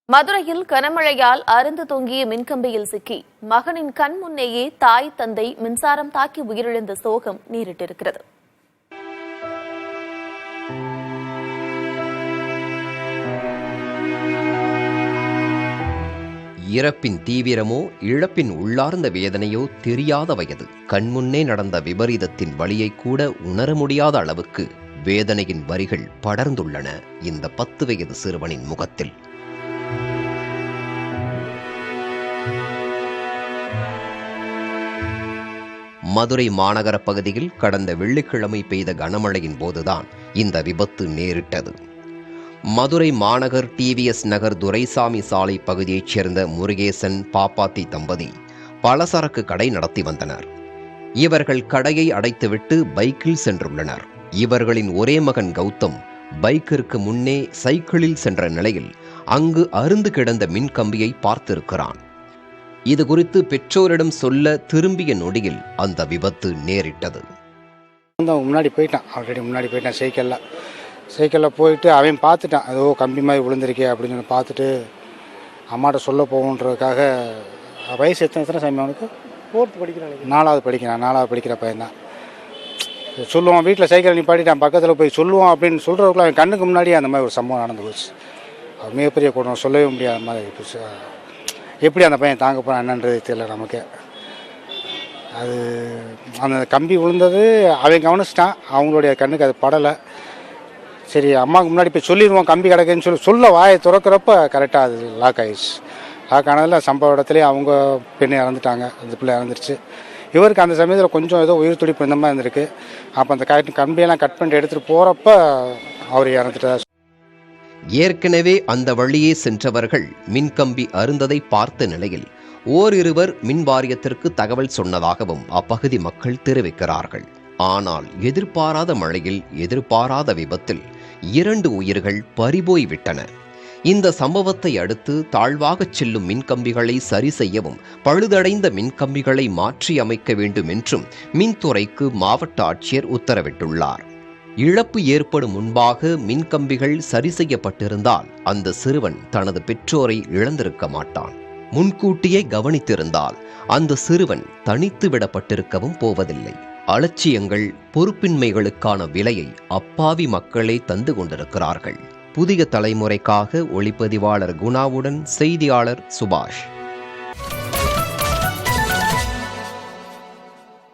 மதுரையில் கனமழையால் அறுந்து தொங்கிய மின்கம்பியில் சிக்கி மகனின் கண் முன்னேயே தாய் தந்தை மின்சாரம் தாக்கி உயிரிழந்த சோகம் நேரிட்டிருக்கிறது. இறப்பின் தீவிரமோ இழப்பின் உள்ளார்ந்த வேதனையோ தெரியாத வயது. கண்முன்னே நடந்த விபரீதத்தின் வலியை கூட உணர முடியாத அளவுக்கு வேதனையின் வரிகள் படர்ந்துள்ளன இந்த 10 வயது சிறுவனின் முகத்தில். மதுரை மாநகர பகுதியில் கடந்த வெள்ளிக்கிழமை பெய்த கனமழையின் போதுதான் இந்த விபத்து நேரிட்டது. மதுரை மாநகர் டிவிஎஸ் நகர் துரைசாமி சாலை பகுதியைச் சேர்ந்த முருகேசன் பாப்பாத்தி தம்பதி பலசரக்கு கடை நடத்தி வந்தனர். இவர்கள் கடையை அடைத்துவிட்டு பைக்கில் சென்றுள்ளனர். இவர்களின் ஒரே மகன் கௌதம் பைக்கிற்கு முன்னே சைக்கிளில் சென்ற நிலையில் அங்கு அறுந்து கிடந்த மின்கம்பியை பார்த்திருக்கிறான். இது குறித்து பெற்றோரிடம் சொல்ல திரும்பிய நொடியில் அந்த விபத்து நேரிட்டது. முன்னாடி போயிட்டான் சைக்கிளில் போயிட்டு அவன் பார்த்துட்டான், ஏதோ கம்பி மாதிரி விழுந்திருக்கே அப்படின்னு சொல்லி பார்த்துட்டு அம்மாட்ட சொல்ல போகுன்றதுக்காக. வயசு எத்தனை சாமி அவனுக்கு? 4th படிக்கிறான். 4வது படிக்கிற பையன்தான். சொல்லுவான், வீட்டில் சைக்கிளை நிப்பாட்டிட்டான், பக்கத்தில் போய் சொல்லுவான் அப்படின்னு சொல்கிறதுக்குள்ள அவன் கண்ணுக்கு முன்னாடியே அந்த மாதிரி ஒரு சம்பவம் நடந்து போச்சு. அது மிகப்பெரிய கூட்டம், சொல்லவே முடியாத மாதிரி போச்சு. எப்படி அந்த பையன் தாங்க போகிறான் என்னன்றது தெரியல நமக்கு. அது அந்த கம்பி விழுந்தது அவன் கவனிச்சிட்டான், அவங்களுடைய கண்ணுக்கு அது படலை. சரி அம்மாவுக்கு முன்னாடி போய் சொல்லிடுவோம் கம்பி கிடக்குன்னு சொல்ல வாயை திறக்கிறப்ப கரெக்டாக அது லாக் ஆகிடுச்சு. லாக் ஆனதில் சம்பவ இடத்துலேயே அவங்க பெண்ணை இறந்துட்டாங்க, அந்த பிள்ளை இறந்துருச்சு. இவருக்கு அந்த சமயத்தில் கொஞ்சம் ஏதோ உயிர் துடிப்பு இந்த மாதிரி இருந்திருக்கு. அப்போ அந்த கம்பியெல்லாம் கட் பண்ணிட்டு எடுத்துகிட்டு போகிறப்ப அவர் இறந்துட்டார். ஏற்கனவே அந்த வழியே சென்றவர்கள் மின்கம்பி அருந்ததை பார்த்த நிலையில் ஓரிருவர் மின் வாரியத்திற்கு தகவல் சொன்னதாகவும் அப்பகுதி மக்கள் தெரிவிக்கிறார்கள். ஆனால் எதிர்பாராத மழையில் எதிர்பாராத விபத்தில் 2 உயிர்கள் பறிபோய்விட்டன. இந்த சம்பவத்தை அடுத்து தாழ்வாகச் செல்லும் மின்கம்பிகளை சரி செய்யவும் பழுதடைந்த மின்கம்பிகளை மாற்றி அமைக்க வேண்டும் என்றும் மின்துறைக்கு மாவட்ட ஆட்சியர் உத்தரவிட்டுள்ளார். இழப்பு ஏற்படும் முன்பாக மின்கம்பிகள் சரி செய்யப்பட்டிருந்தால் அந்த சிறுவன் தனது பெற்றோரை இழந்திருக்க மாட்டான். முன்கூட்டியே கவனித்திருந்தால் அந்த சிறுவன் தனித்து விடப்பட்டிருக்கவும் போவதில்லை. அலட்சியங்கள், பொறுப்பின்மைகளுக்கான விலையை அப்பாவி மக்களே தந்து கொண்டிருக்கிறார்கள். புதிய தலைமுறைக்காக ஒளிப்பதிவாளர் குணாவுடன் செய்தியாளர் சுபாஷ்.